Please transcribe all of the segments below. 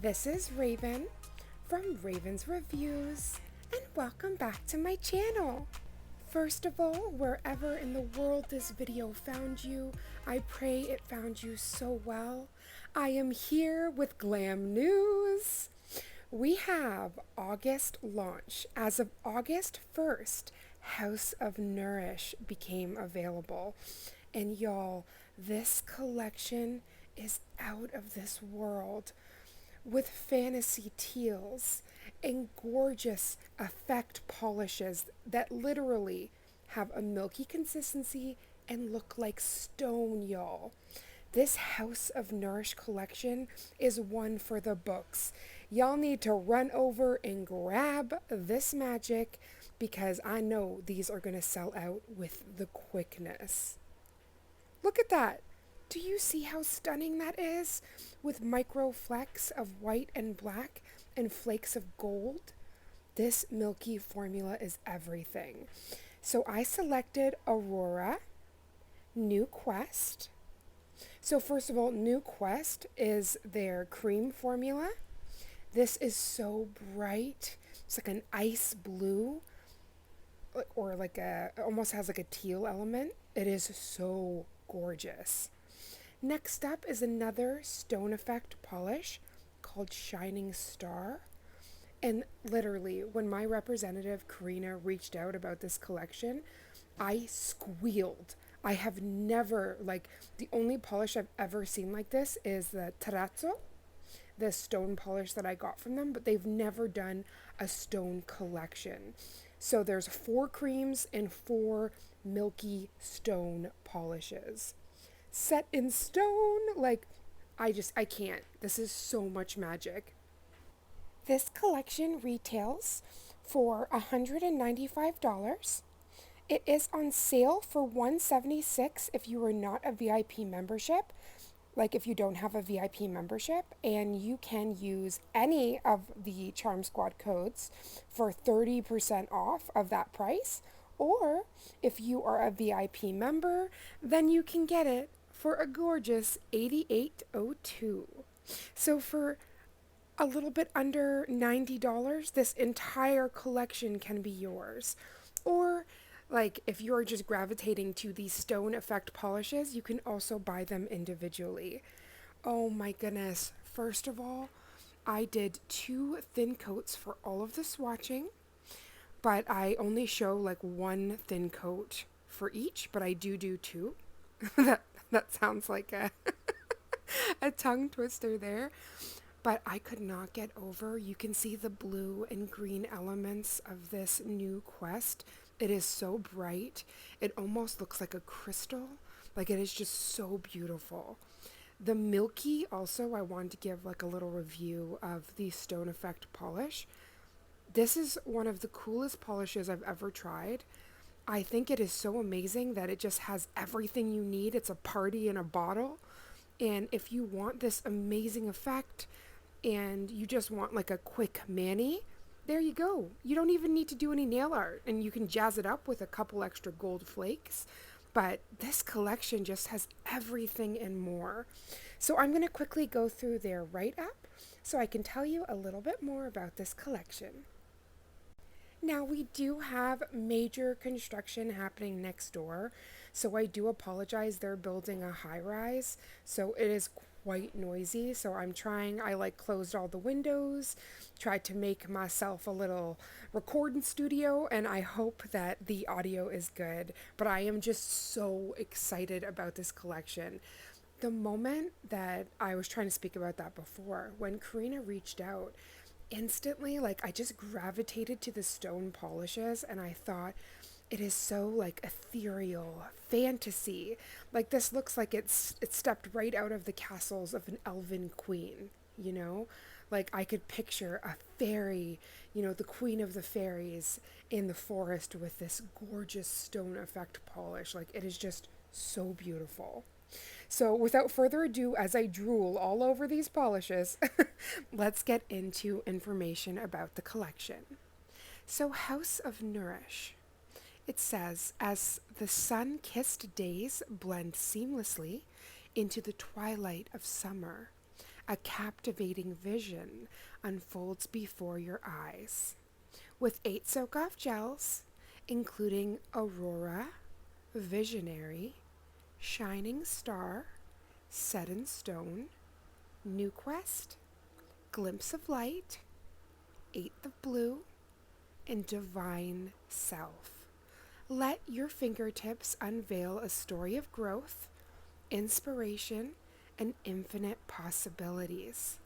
This is Raven from Raven's Reviews, and welcome back to my channel. First of all, wherever in the world this video found you, I pray it found you so well. I am here with glam news. We have August launch. As of August 1st, House of Nourish became available. And y'all, this collection is out of this world, with fantasy teals and gorgeous effect polishes that literally have a milky consistency and look like stone, y'all. This House of Nourish collection is one for the books. Y'all need to run over and grab this magic because I know these are going to sell out with the quickness. Look at that. Do you see how stunning that is? With micro flecks of white and black and flakes of gold. This milky formula is everything. So I selected Aurora, New Quest. So first of all, New Quest is their cream formula. This is so bright. It's like an ice blue, or like almost has like a teal element. It is so gorgeous. Next up is another stone effect polish called Shining Star. And literally, when my representative Karina reached out about this collection, I squealed. I have never, the only polish I've ever seen like this is the terrazzo, the stone polish that I got from them, but they've never done a stone collection. So there's 4 creams and 4 milky stone polishes. Set in stone, I can't. This is so much magic. This collection retails for $195. It is on sale for $176 if you are not a VIP membership, if you don't have a VIP membership, and you can use any of the Charm Squad codes for 30% off of that price. Or if you are a VIP member, then you can get it for a gorgeous $88.02. So for a little bit under $90, this entire collection can be yours. Or if you're just gravitating to these stone effect polishes, you can also buy them individually. Oh my goodness. First of all, I did 2 thin coats for all of the swatching, but I only show 1 thin coat for each, but I do 2. That sounds like a tongue twister there. But I could not get over. You can see the blue and green elements of this New Quest. It is so bright. It almost looks like a crystal. It is just so beautiful. The milky also, I wanted to give a little review of the stone effect polish. This is one of the coolest polishes I've ever tried. I think it is so amazing that it just has everything you need. It's a party in a bottle. And if you want this amazing effect and you just want a quick mani, there you go. You don't even need to do any nail art, and you can jazz it up with a couple extra gold flakes. But this collection just has everything and more. So I'm going to quickly go through their write-up so I can tell you a little bit more about this collection. Now, we do have major construction happening next door, so I do apologize. They're building a high-rise, so it is quite noisy. So I closed all the windows, tried to make myself a little recording studio, and I hope that the audio is good. But I am just so excited about this collection. The moment that I was trying to speak about that before, when Karina reached out, instantly, I just gravitated to the stone polishes, and I thought it is so ethereal, fantasy. This looks like it stepped right out of the castles of an elven queen, I could picture a fairy, the queen of the fairies in the forest with this gorgeous stone effect polish. It is just so beautiful. So without further ado, as I drool all over these polishes, let's get into information about the collection. So House of Nourish. It says, as the sun-kissed days blend seamlessly into the twilight of summer, A captivating vision unfolds before your eyes. With 8 soak-off gels, including Aurora, Visionary, Shining Star, Set in Stone, New Quest, Glimpse of Light, Eighth of Blue, and Divine Self. Let your fingertips unveil a story of growth, inspiration, and infinite possibilities.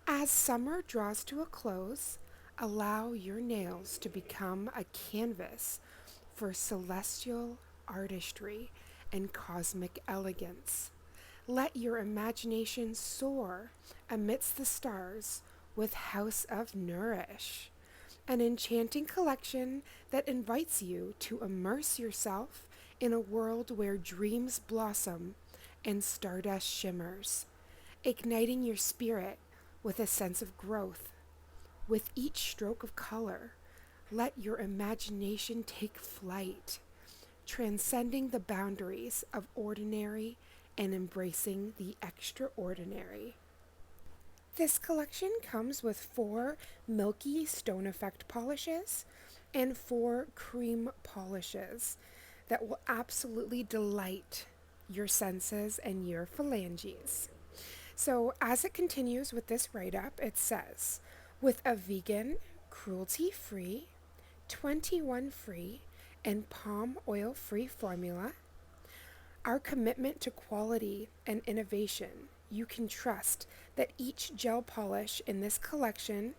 As summer draws to a close, allow your nails to become a canvas for celestial artistry and cosmic elegance. Let your imagination soar amidst the stars with House of Nourish, an enchanting collection that invites you to immerse yourself in a world where dreams blossom and stardust shimmers, igniting your spirit with a sense of growth. With each stroke of color, let your imagination take flight, transcending the boundaries of ordinary and embracing the extraordinary. This collection comes with 4 milky stone effect polishes and 4 cream polishes that will absolutely delight your senses and your phalanges. So as it continues with this write-up, it says, with a vegan, cruelty-free, 21-free, and palm oil-free formula, our commitment to quality and innovation, you can trust that each gel polish in this collection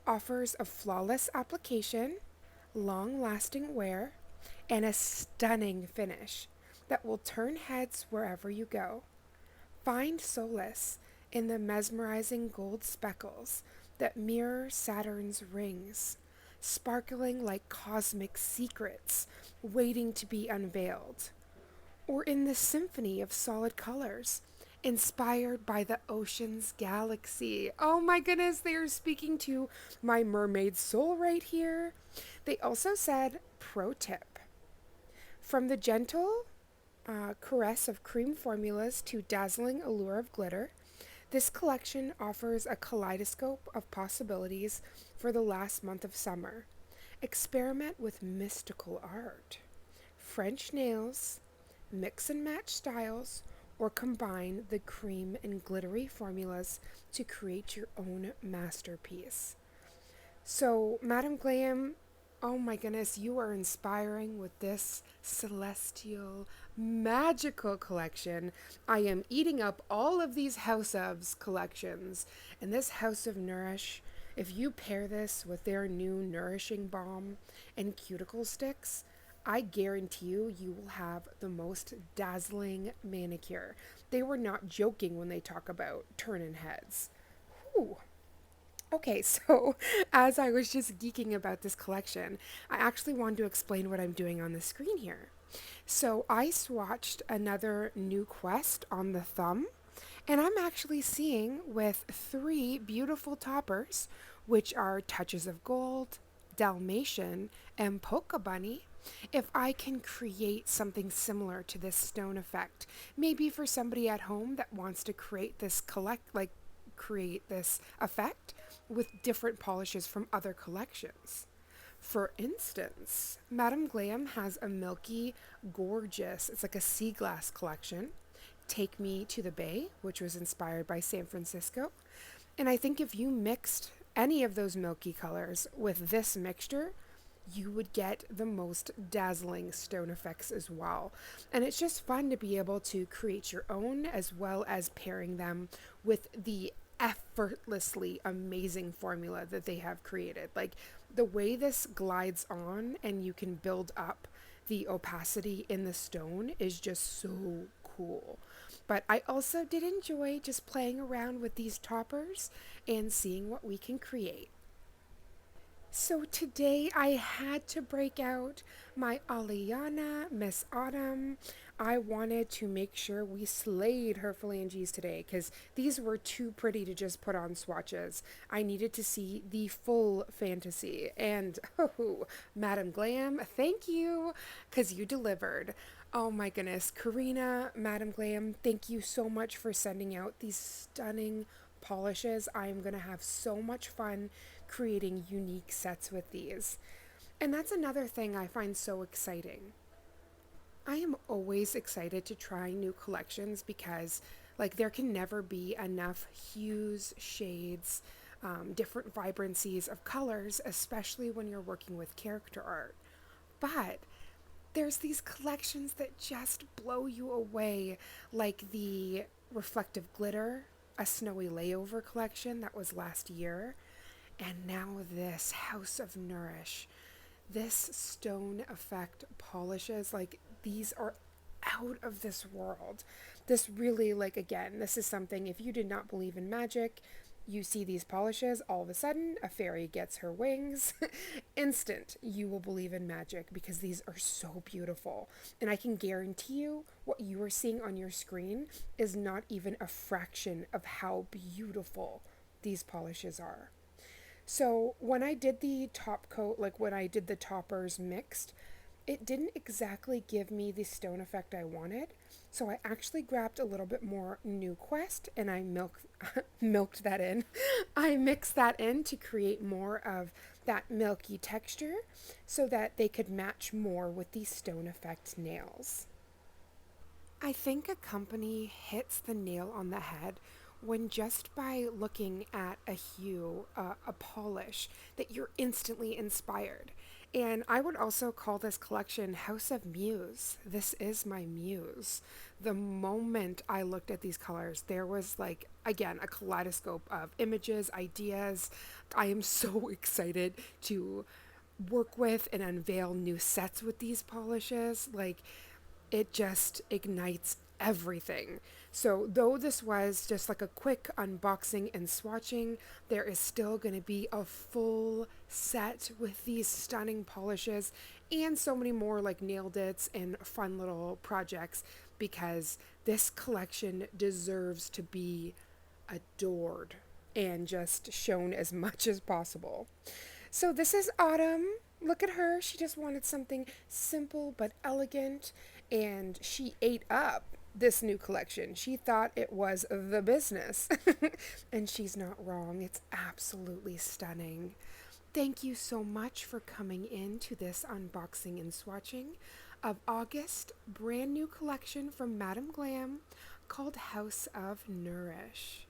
offers a flawless application, long-lasting wear, and a stunning finish that will turn heads wherever you go. Find solace in the mesmerizing gold speckles that mirror Saturn's rings, sparkling like cosmic secrets waiting to be unveiled, or in the symphony of solid colors inspired by the ocean's galaxy. Oh my goodness, they are speaking to my mermaid soul right here. They also said, pro tip, from the gentle caress of cream formulas to dazzling allure of glitter, this collection offers a kaleidoscope of possibilities for the last month of summer. Experiment with mystical art, French nails, mix and match styles, or combine the cream and glittery formulas to create your own masterpiece. So, Madam Glam, oh my goodness, you are inspiring with this celestial, magical collection. I am eating up all of these House of's collections. And this House of Nourish, if you pair this with their new Nourishing Balm and cuticle sticks, I guarantee you will have the most dazzling manicure. They were not joking when they talk about turning heads. Whew. Okay, so as I was just geeking about this collection, I actually wanted to explain what I'm doing on the screen here. So I swatched another New Quest on the thumb, and I'm actually seeing with 3 beautiful toppers, which are Touches of Gold, Dalmatian, and Polka Bunny, if I can create something similar to this stone effect, maybe for somebody at home that wants to create this create this effect with different polishes from other collections. For instance, Madam Glam has a milky, gorgeous, it's like a sea glass collection, Take Me to the Bay, which was inspired by San Francisco. And I think if you mixed any of those milky colors with this mixture, you would get the most dazzling stone effects as well. And it's just fun to be able to create your own as well as pairing them with the effortlessly amazing formula that they have created. Like the way this glides on and you can build up the opacity in the stone is just so cool. But I also did enjoy just playing around with these toppers and seeing what we can create. So today I had to break out my Aliana Miss Autumn. I wanted to make sure we slayed her phalanges today because these were too pretty to just put on swatches. I needed to see the full fantasy. And oh, Madam Glam, thank you because you delivered. Oh my goodness, Karina, Madam Glam, thank you so much for sending out these stunning polishes. I'm going to have so much fun creating unique sets with these. And that's another thing I find so exciting. I am always excited to try new collections because like there can never be enough hues, shades, different vibrancies of colors, especially when you're working with character art. But there's these collections that just blow you away, like the reflective glitter, a snowy layover collection that was last year, and now this House of Nourish. This stone effect polishes, like these are out of this world. This really, like, again, this is something, if you did not believe in magic, you see these polishes, all of a sudden a fairy gets her wings. Instant, you will believe in magic because these are so beautiful. And I can guarantee you what you are seeing on your screen is not even a fraction of how beautiful these polishes are. So when I did the top coat, like when I did the toppers mixed, it didn't exactly give me the stone effect I wanted. So I actually grabbed a little bit more New Quest and I milked that in. I mixed that in to create more of that milky texture so that they could match more with the stone effect nails. I think a company hits the nail on the head when just by looking at a hue, a polish, that you're instantly inspired. And I would also call this collection House of Muse. This is my muse. The moment I looked at these colors, there was like, again, a kaleidoscope of images, ideas. I am so excited to work with and unveil new sets with these polishes. Like, it just ignites everything. So though this was just like a quick unboxing and swatching, there is still going to be a full set with these stunning polishes and so many more like nail dits and fun little projects because this collection deserves to be adored and just shown as much as possible. So this is Autumn. Look at her. She just wanted something simple but elegant, and she ate up this new collection. She thought it was the business. And she's not wrong. It's absolutely stunning. Thank you so much for coming in to this unboxing and swatching of August brand new collection from Madam Glam called House of Nourish.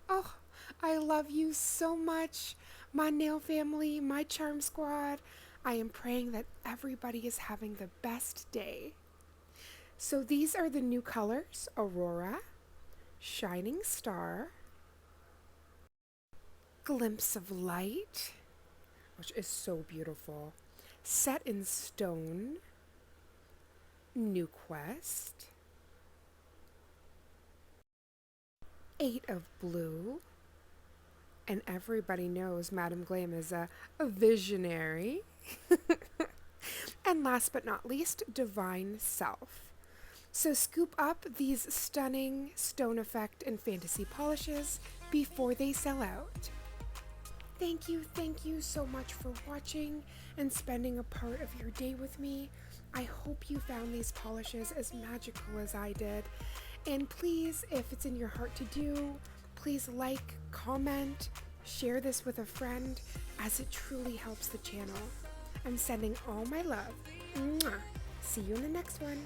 Oh, I love you so much, my nail family, my charm squad. I am praying that everybody is having the best day. So these are the new colors: Aurora, Shining Star, Glimpse of Light, which is so beautiful, Set in Stone, New Quest, 8 of Blue, and everybody knows Madam Glam is a visionary. And last but not least, Divine Self. So scoop up these stunning stone effect and fantasy polishes before they sell out. Thank you so much for watching and spending a part of your day with me. I hope you found these polishes as magical as I did. And please, if it's in your heart to do, please like, comment, share this with a friend, as it truly helps the channel. I'm sending all my love. Mwah. See you in the next one.